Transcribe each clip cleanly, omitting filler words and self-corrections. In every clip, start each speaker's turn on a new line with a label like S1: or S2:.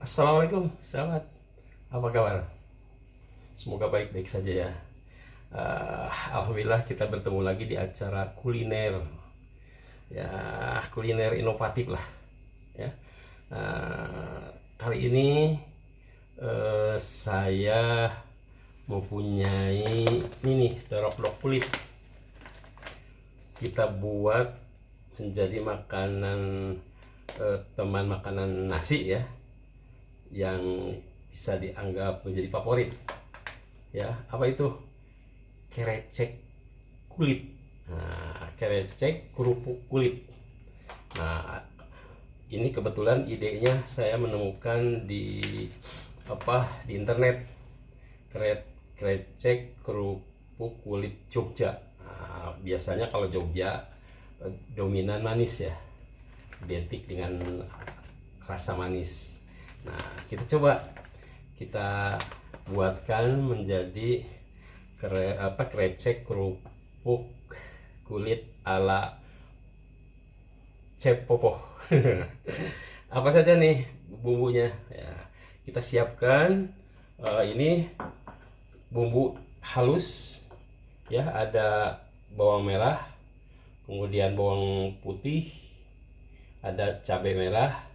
S1: Assalamualaikum sahabat, apa kabar? Semoga baik-baik saja ya. Alhamdulillah kita bertemu lagi di acara kuliner, ya kuliner inovatif lah ya. Kali ini saya mempunyai ini nih, dorok-dorok kulit. Kita buat menjadi makanan, teman makanan nasi ya, yang bisa dianggap menjadi favorit ya. Apa itu? Kerecek kulit. Nah, kerecek kerupuk kulit. Nah, ini kebetulan idenya saya menemukan di internet. Kerecek kerupuk kulit Jogja. Nah, biasanya kalau Jogja dominan manis ya, identik dengan rasa manis. Nah, kita buatkan menjadi kerecek kerupuk kulit ala Chef Popoh. Apa saja nih bumbunya? Ya, kita siapkan ini bumbu halus ya, ada bawang merah, kemudian bawang putih, ada cabai merah.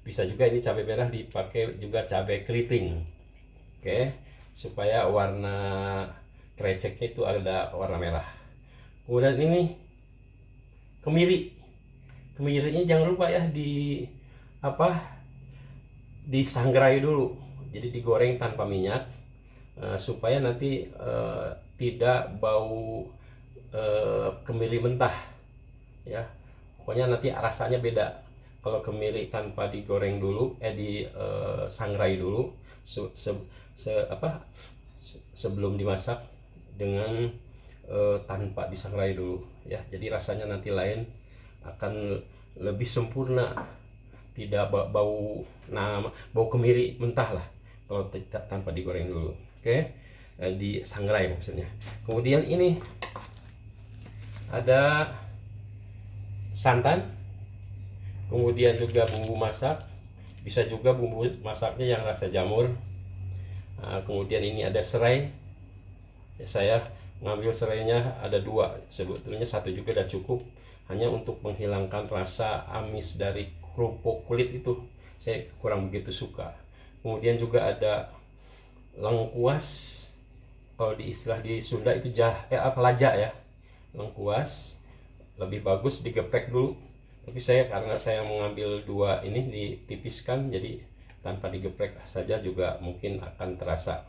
S1: Bisa juga ini cabai merah dipakai juga cabai keriting, oke, supaya warna kreceknya itu ada warna merah. Kemudian ini kemirinya jangan lupa ya disangrai dulu, jadi digoreng tanpa minyak, supaya nanti tidak bau kemiri mentah ya. Pokoknya nanti rasanya beda kalau kemiri tanpa digoreng dulu, disangrai dulu sebelum dimasak, dengan tanpa disangrai dulu ya. Jadi rasanya nanti lain, akan lebih sempurna, tidak bau kemiri mentah lah kalau tanpa digoreng dulu. Oke, disangrai maksudnya. Kemudian ini ada santan, kemudian juga bumbu masak, bisa juga bumbu masaknya yang rasa jamur. Kemudian ini ada serai ya, saya ngambil serainya ada 2, sebetulnya 1 juga udah cukup, hanya untuk menghilangkan rasa amis dari kerupuk kulit itu, saya kurang begitu suka. Kemudian juga ada lengkuas, kalau di istilah di Sunda itu lajak ya. Lengkuas lebih bagus digeprek dulu, tapi karena saya mengambil 2 ini ditipiskan, jadi tanpa digeprek saja juga mungkin akan terasa.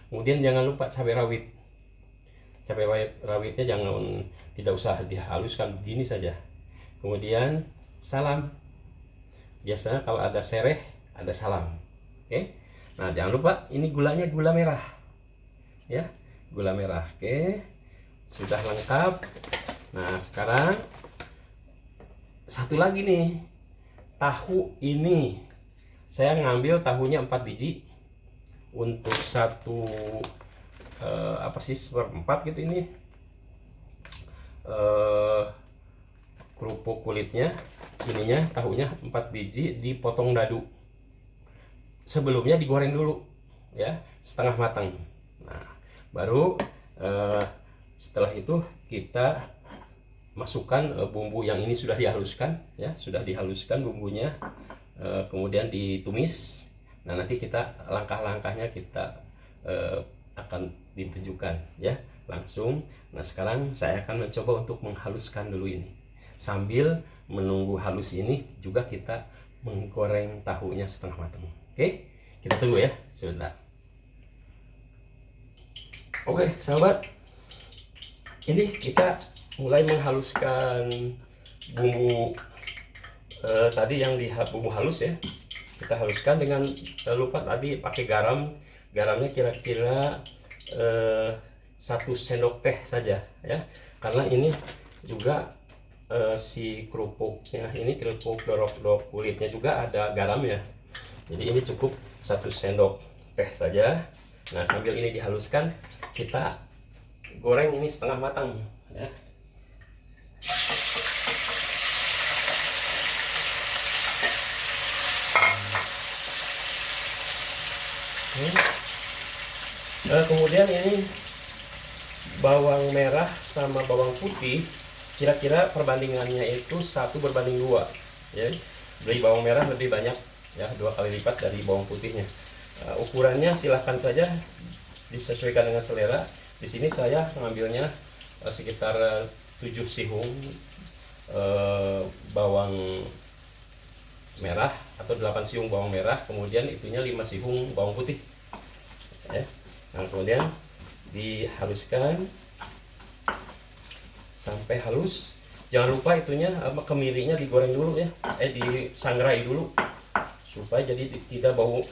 S1: Kemudian jangan lupa cabai rawitnya tidak usah dihaluskan, begini saja. Kemudian salam, biasanya kalau ada sereh ada salam. Oke, nah jangan lupa ini gulanya gula merah ya, gula merah. Oke, sudah lengkap. Nah, sekarang satu lagi nih, tahu. Ini saya ngambil tahunya 4 biji untuk satu seperempat gitu. Ini kerupuk kulitnya, ininya tahunya 4 biji dipotong dadu. Sebelumnya digoreng dulu ya, setengah matang. Nah, baru setelah itu kita masukkan bumbu yang ini sudah dihaluskan ya, sudah dihaluskan bumbunya, kemudian ditumis. Nah, nanti langkah-langkahnya kita akan ditunjukkan ya langsung. Nah, sekarang saya akan mencoba untuk menghaluskan dulu ini. Sambil menunggu halus ini juga kita menggoreng tahunya setengah matang. Oke, kita tunggu ya sebentar. Oke sahabat, ini kita mulai menghaluskan bumbu tadi yang bumbu halus ya. Kita haluskan dengan lupa tadi pakai garamnya kira-kira 1 sendok teh saja ya, karena ini juga si kerupuknya, ini kerupuk dorok kulitnya juga ada garamnya, jadi ini cukup 1 sendok teh saja. Nah, sambil ini dihaluskan, kita goreng ini setengah matang ya. Kemudian ini bawang merah sama bawang putih, kira-kira perbandingannya itu 1:2 ya. Beli bawang merah lebih banyak ya, 2 kali lipat dari bawang putihnya. Ukurannya silahkan saja disesuaikan dengan selera. Di sini saya mengambilnya sekitar 7 sihung bawang merah atau 8 sihung bawang merah, kemudian itunya 5 sihung bawang putih ya. Nah, kemudian dihaluskan sampai halus. Jangan lupa itunya kemirinya digoreng dulu ya, disangrai dulu supaya jadi tidak bau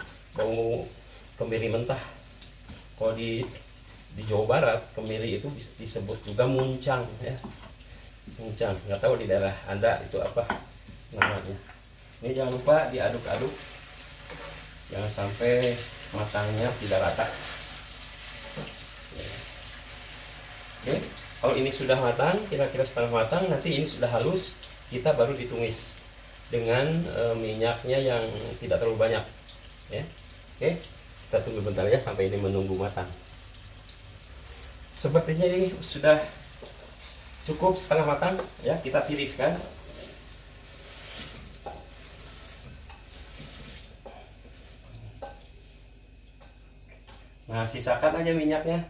S1: kemiri mentah. Kalau di Jawa Barat kemiri itu disebut juga muncang ya, muncang. Nggak tahu di daerah Anda itu apa namanya. Ini jangan lupa diaduk-aduk, jangan sampai matangnya tidak rata. Oke, kalau ini sudah matang, kira-kira setengah matang, nanti ini sudah halus, kita baru ditumis dengan minyaknya yang tidak terlalu banyak ya. Oke, kita tunggu bentar ya sampai ini menunggu matang. Sepertinya ini sudah cukup setengah matang ya, kita tiriskan. Nah, sisakan aja minyaknya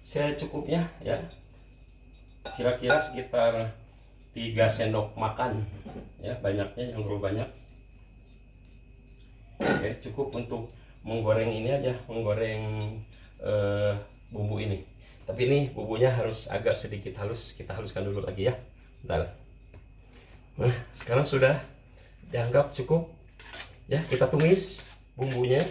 S1: secukupnya ya, kira-kira sekitar 3 sendok makan ya, banyaknya yang terlalu banyak. Oke, cukup untuk menggoreng ini aja, menggoreng bumbu ini. Tapi ini bumbunya harus agak sedikit halus, kita haluskan dulu lagi ya. Bentar. Nah, sekarang sudah dianggap cukup ya, kita tumis bumbunya.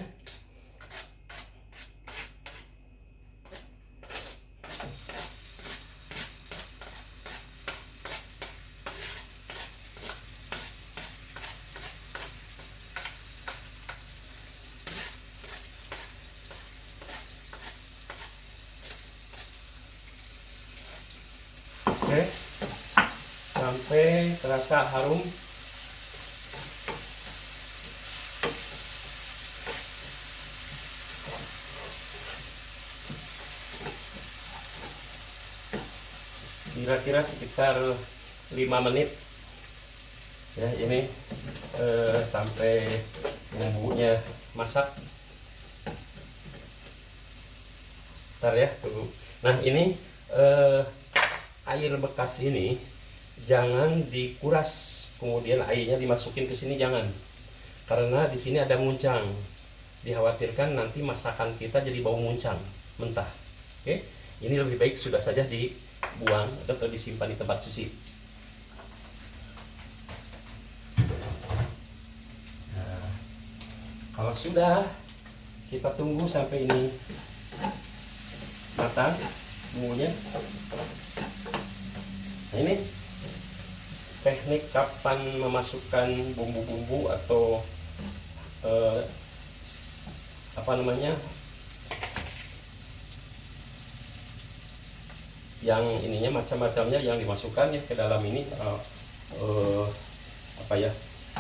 S1: Oke, sampai terasa harum. Kira-kira sekitar 5 menit ya, ini sampai bumbunya masak. Ntar ya, tunggu. Nah, ini air bekas ini jangan dikuras kemudian airnya dimasukin ke sini, jangan, karena di sini ada muncang, dikhawatirkan nanti masakan kita jadi bau muncang mentah. Oke, ini lebih baik sudah saja dibuang atau disimpan di tempat suci. Nah, kalau sudah, kita tunggu sampai ini matang bumbunya. Nah, ini teknik kapan memasukkan bumbu-bumbu atau apa namanya, yang ininya macam-macamnya yang dimasukkan ya ke dalam ini, apa ya,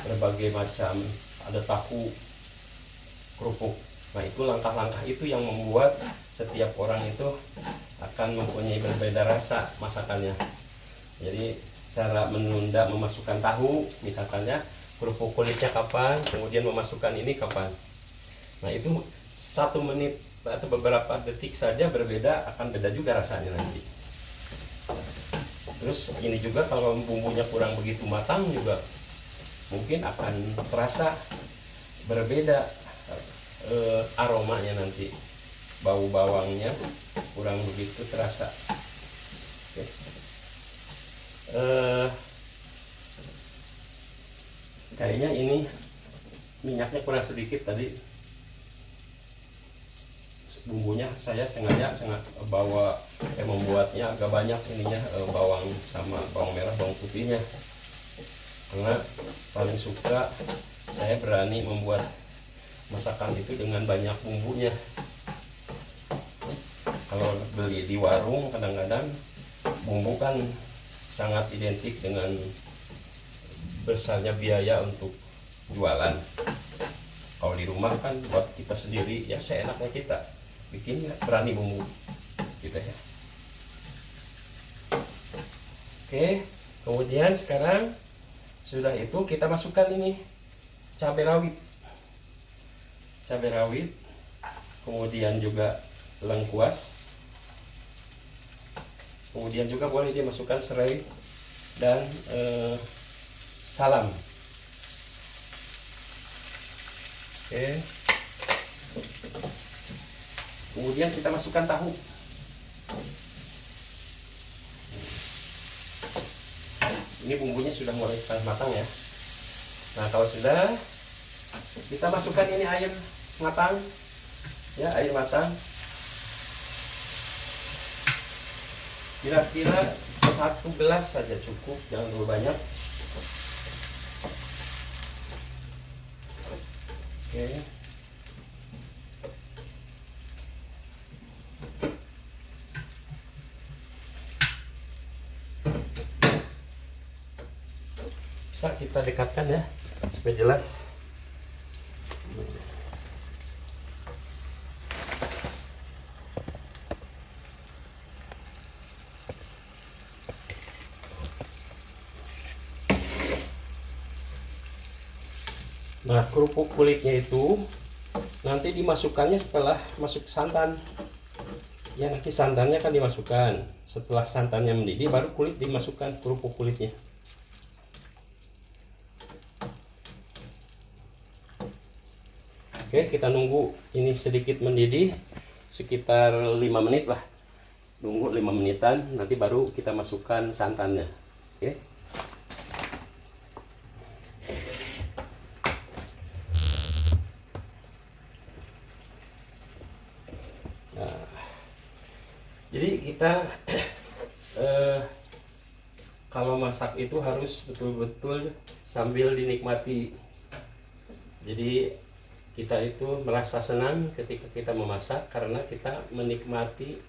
S1: berbagai macam, ada tahu, kerupuk. Nah, itu langkah-langkah itu yang membuat setiap orang itu akan mempunyai berbeda rasa masakannya. Jadi cara menunda memasukkan tahu, misalkannya kerupuk kulitnya kapan, kemudian memasukkan ini kapan. Nah, itu 1 menit atau beberapa detik saja berbeda, akan beda juga rasanya nanti. Terus ini juga kalau bumbunya kurang begitu matang juga mungkin akan terasa berbeda aromanya nanti, bau bawangnya kurang begitu terasa. Oke. Kayaknya ini minyaknya kurang sedikit tadi, bumbunya saya sengaja membuatnya agak banyak ininya, bawang sama bawang merah, bawang putihnya, karena paling suka saya berani membuat masakan itu dengan banyak bumbunya. Kalau beli di warung kadang-kadang bumbu kan sangat identik dengan besarnya biaya untuk jualan. Kalau di rumah kan buat kita sendiri ya seenaknya kita bikin, berani bumbu gitu ya. Oke, kemudian sekarang sudah itu kita masukkan ini cabai rawit, kemudian juga lengkuas, kemudian juga boleh dimasukkan serai dan salam. Oke, kemudian kita masukkan tahu. Ini bumbunya sudah mulai setengah matang ya. Nah, kalau sudah, kita masukkan ini air matang ya, air matang kira-kira 1 gelas saja cukup, jangan terlalu banyak. Oke. Bisa kita dekatkan ya supaya jelas. Nah, kerupuk kulitnya itu nanti dimasukkannya setelah masuk santan. Ya, nanti santannya kan dimasukkan. Setelah santannya mendidih baru kulit dimasukkan, kerupuk kulitnya. Oke, kita nunggu ini sedikit mendidih sekitar 5 menit lah. Nunggu 5 menitan, nanti baru kita masukkan santannya. Oke. Jadi kita kalau masak itu harus betul-betul sambil dinikmati. Jadi kita itu merasa senang ketika kita memasak karena kita menikmati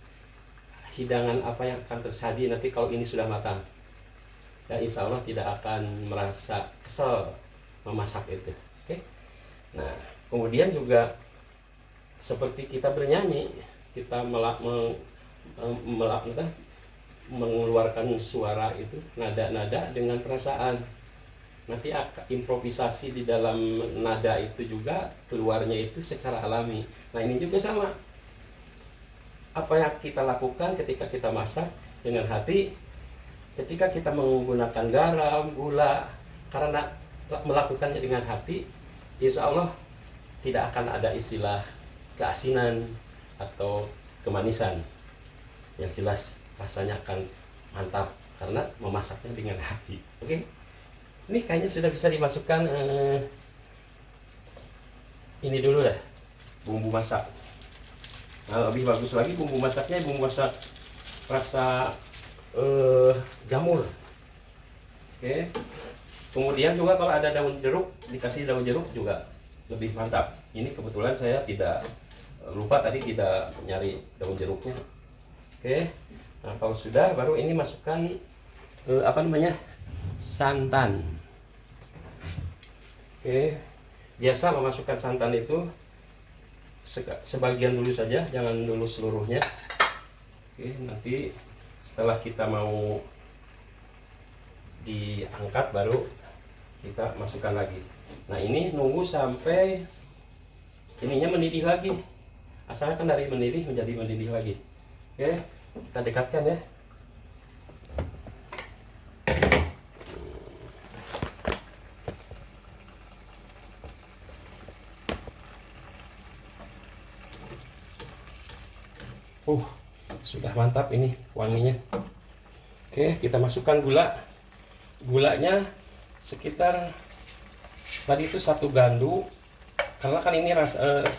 S1: hidangan apa yang akan tersaji nanti kalau ini sudah matang. Ya, insya Allah tidak akan merasa kesal memasak itu. Oke. Nah, kemudian juga seperti kita bernyanyi, kita mengeluarkan suara itu, nada-nada dengan perasaan. Nanti improvisasi di dalam nada itu juga keluarnya itu secara alami. Nah, ini juga sama. Apa yang kita lakukan ketika kita masak dengan hati, ketika kita menggunakan garam, gula, karena melakukannya dengan hati, insya Allah tidak akan ada istilah keasinan atau kemanisan. Yang jelas rasanya akan mantap karena memasaknya dengan hati. Oke, ini kayaknya sudah bisa dimasukkan ini dulu dah, bumbu masak. Nah, lebih bagus lagi bumbu masaknya bumbu masak rasa jamur. Oke, kemudian juga kalau ada daun jeruk, dikasih daun jeruk juga lebih mantap. Ini kebetulan saya tidak lupa tadi tidak nyari daun jeruknya. Oke, nah kalau sudah baru ini masukkan santan. Oke, biasa memasukkan santan itu sebagian dulu saja, jangan dulu seluruhnya. Oke, nanti setelah kita mau diangkat baru kita masukkan lagi. Nah, ini nunggu sampai ininya mendidih lagi, asalkan dari mendidih menjadi mendidih lagi. Oke, kita dekatkan ya. Sudah mantap ini wanginya. Oke, kita masukkan gulanya sekitar tadi itu 1 gandu, karena kan ini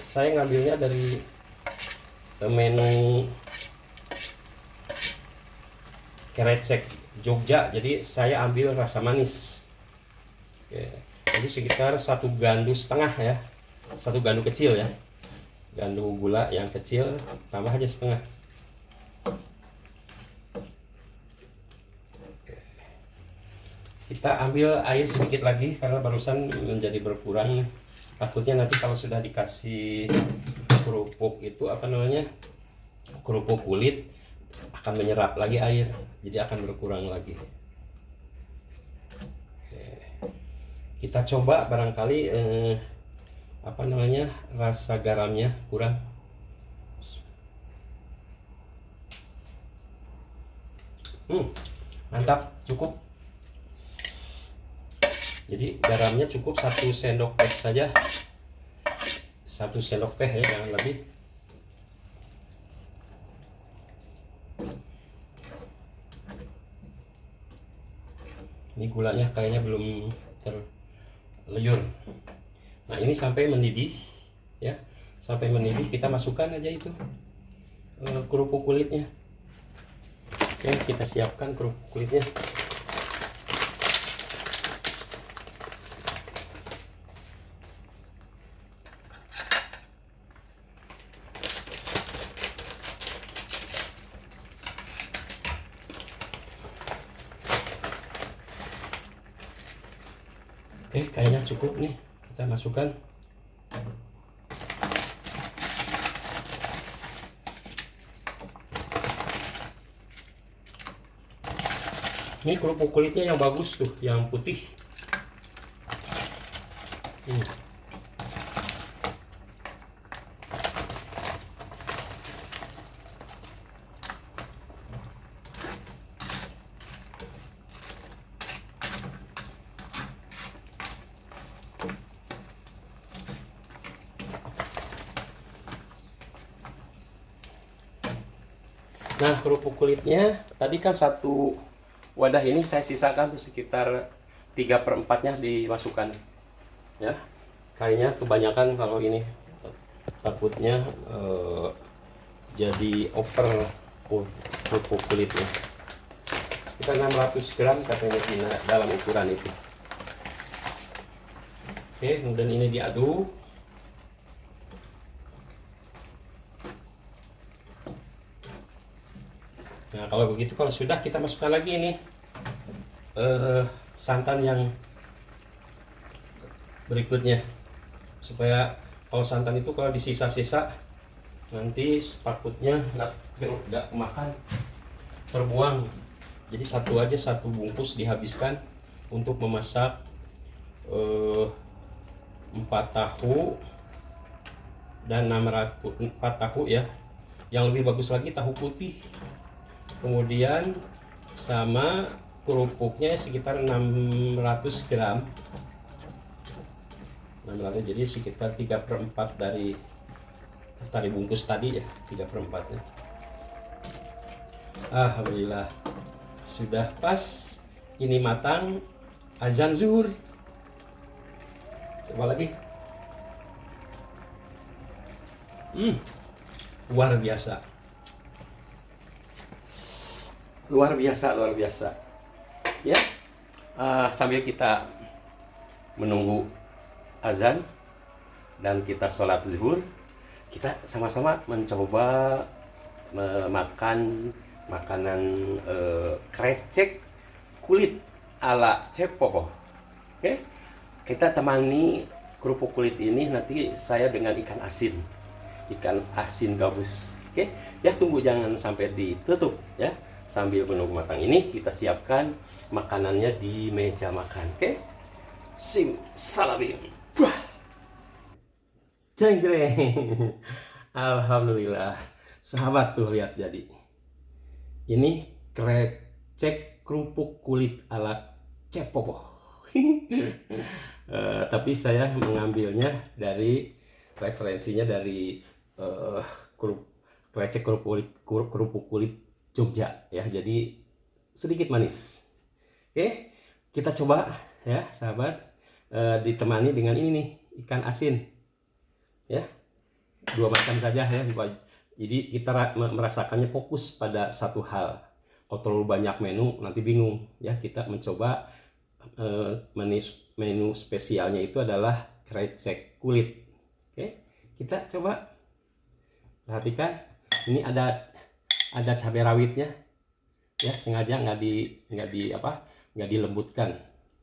S1: saya ngambilnya dari menu kerecek Jogja, jadi saya ambil rasa manis. Oke, jadi sekitar 1,5 gandu ya, 1 gandu kecil ya, gandu gula yang kecil, tambah aja setengah. Kita ambil air sedikit lagi karena barusan menjadi berkurang. Takutnya nanti kalau sudah dikasih kerupuk itu apa namanya, kerupuk kulit akan menyerap lagi air, jadi akan berkurang lagi. Kita coba barangkali apa namanya, rasa garamnya kurang. Mantap, cukup. Jadi garamnya cukup 1 sendok teh saja, 1 sendok teh ya, jangan lebih. Ini gulanya kayaknya belum terleyur. Nah ini sampai mendidih ya, sampai mendidih kita masukkan aja itu kerupuk kulitnya. Oke, kita siapkan kerupuk kulitnya. Oke, kayaknya cukup nih, kita masukkan. Ini kerupuk kulitnya yang bagus tuh, yang putih. Nah, kerupuk kulitnya tadi kan 1 wadah ini saya sisakan tuh sekitar 3/4-nya dimasukkan. Ya, kayaknya kebanyakan kalau ini, takutnya jadi over kerupuk kulitnya. Sekitar 600 gram katanya di dalam ukuran itu. Oke, kemudian ini diaduk. Nah kalau begitu, kalau sudah, kita masukkan lagi ini santan yang berikutnya, supaya kalau santan itu kalau disisa-sisa nanti takutnya nggak makan, terbuang. Jadi satu aja, 1 bungkus dihabiskan untuk memasak 4 tahu dan 4 tahu ya. Yang lebih bagus lagi tahu putih. Kemudian sama kerupuknya sekitar 600 gram. 600, jadi sekitar 3/4 dari tadi bungkus tadi ya, 3/4-nya. Alhamdulillah sudah pas, ini matang, azan zuhur. Coba lagi. Luar biasa. Luar biasa, luar biasa. Ya, sambil kita menunggu azan dan kita sholat zuhur, kita sama-sama mencoba makan makanan krecek kulit ala Cepopo. Oke, kita temani kerupuk kulit ini nanti saya dengan ikan asin gabus. Oke, ya tunggu, jangan sampai ditutup ya. Sambil menunggu matang ini, kita siapkan makanannya di meja makan. Oke, salabim. Wah, jeng jeng. Alhamdulillah, sahabat tuh lihat, jadi ini krecek kerupuk kulit ala Cepopo. Tapi saya mengambilnya dari referensinya dari krecek kerupuk kulit Jogja ya, jadi sedikit manis. Oke, kita coba ya sahabat, ditemani dengan ini nih, ikan asin ya, 2 macam saja ya, supaya jadi kita merasakannya fokus pada satu hal. Kalau terlalu banyak menu nanti bingung ya. Kita mencoba menu spesialnya itu adalah krecek kulit. Oke, kita coba perhatikan, ini ada cabai rawitnya ya, sengaja nggak dilembutkan.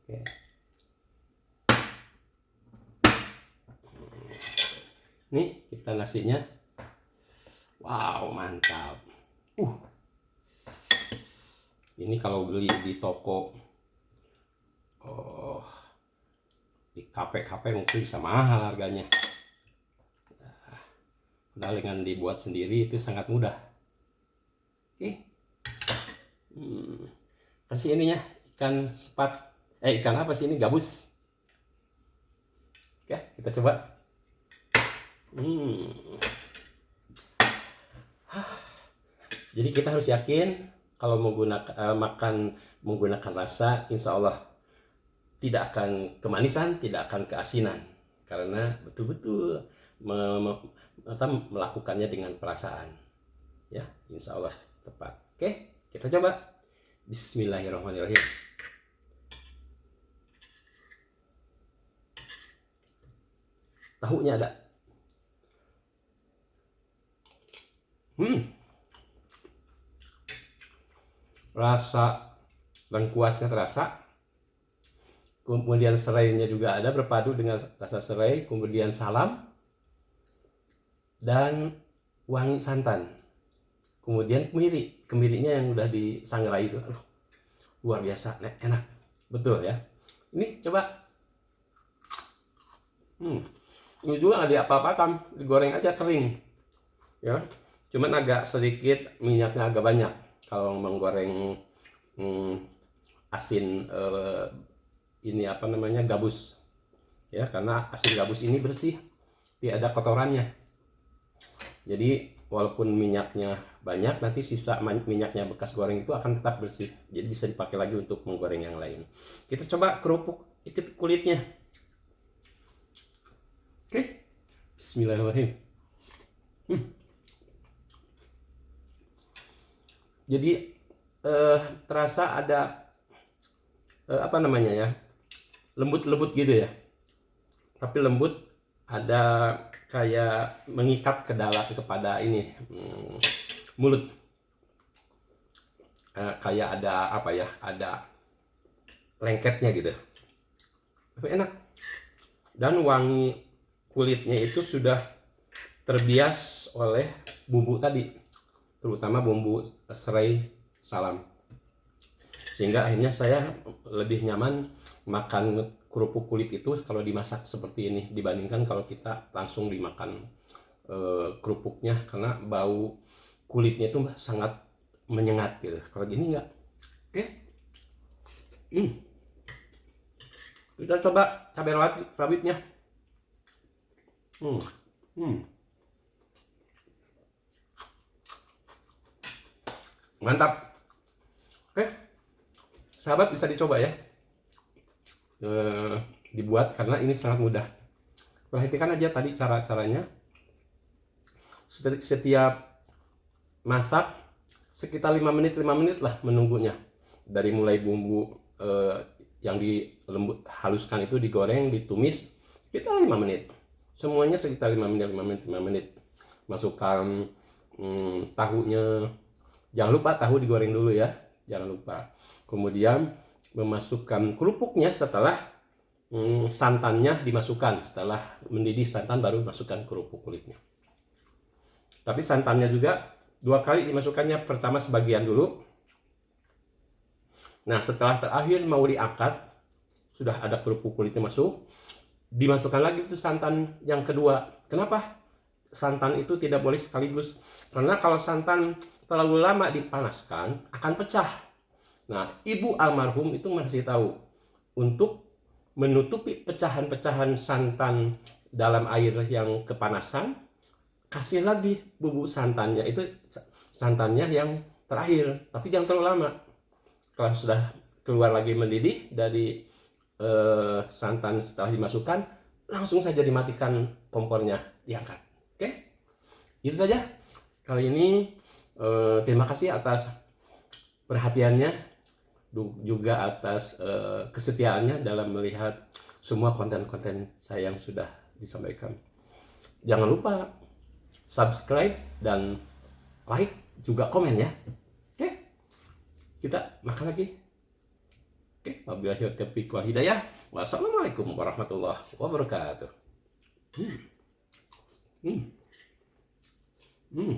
S1: Oke. Nih kita nasinya. Wow, mantap. Ini kalau beli di toko, oh, di kafe-kafe mungkin bisa mahal harganya. Padahal dengan dibuat sendiri itu sangat mudah. Oke. Kasih ininya ikan sepat. Ikan apa sih ini? Gabus. Oke, kita coba. Jadi kita harus yakin kalau makan menggunakan rasa, insya Allah tidak akan kemanisan, tidak akan keasinan, karena betul-betul melakukannya dengan perasaan, ya, insya Allah tepat. Oke, kita coba. Bismillahirrahmanirrahim. Tahunya ada. Rasa lengkuasnya terasa, kemudian serainya juga ada berpadu dengan rasa serai, kemudian salam dan wangi santan, kemudian kemirinya yang udah disangrai itu, luar biasa, enak, betul ya. Ini coba, ini juga nggak diapa-apakan, digoreng aja kering, ya, cuman agak sedikit minyaknya agak banyak kalau menggoreng asin ini apa namanya, gabus, ya, karena asin gabus ini bersih, tidak ada kotorannya. Jadi walaupun minyaknya banyak, nanti sisa minyaknya bekas goreng itu akan tetap bersih, jadi bisa dipakai lagi untuk menggoreng yang lain. Kita coba kerupuk ikut kulitnya. Oke, bismillahirrahmanirrahim. Jadi terasa ada apa namanya ya, lembut-lembut gitu ya, tapi lembut, ada kayak mengikat ke dalam kepada ini mulut, kayak ada apa ya, ada lengketnya gitu, tapi enak, dan wangi kulitnya itu sudah terbias oleh bumbu tadi, terutama bumbu serai salam, sehingga akhirnya saya lebih nyaman makan kerupuk kulit itu kalau dimasak seperti ini dibandingkan kalau kita langsung dimakan kerupuknya, karena bau kulitnya itu sangat menyengat gitu. Kalau gini enggak. Oke. Kita coba cabai rawitnya. Mantap. Oke, sahabat, bisa dicoba ya, dibuat, karena ini sangat mudah. Perhatikan aja tadi cara-caranya. Setiap masak sekitar 5 menit lah menunggunya. Dari mulai bumbu yang haluskan itu digoreng, ditumis, kita 5 menit. Semuanya sekitar 5 menit. Masukkan tahunya. Jangan lupa tahu digoreng dulu ya, jangan lupa. Kemudian memasukkan kerupuknya setelah santannya dimasukkan. Setelah mendidih santan baru masukkan kerupuk kulitnya. Tapi santannya juga 2 kali dimasukkannya, pertama sebagian dulu. Nah, setelah terakhir mau diangkat, sudah ada kerupuk kulitnya masuk, dimasukkan lagi itu santan yang kedua. Kenapa? Santan itu tidak boleh sekaligus, karena kalau santan terlalu lama dipanaskan akan pecah. Nah, ibu almarhum itu masih tahu, untuk menutupi pecahan-pecahan santan dalam air yang kepanasan, kasih lagi bubuk santannya, itu santannya yang terakhir, tapi jangan terlalu lama. Kalau sudah keluar lagi mendidih dari santan setelah dimasukkan, langsung saja dimatikan kompornya, diangkat. Oke, itu saja kali ini. Terima kasih atas perhatiannya, juga atas kesetiaannya dalam melihat semua konten-konten saya yang sudah disampaikan. Jangan lupa subscribe dan like, juga komen ya. Oke, kita makan lagi. Oke, wabillahi taufiq wal hidayah. Wassalamualaikum warahmatullahi wabarakatuh. Hmm. Hmm.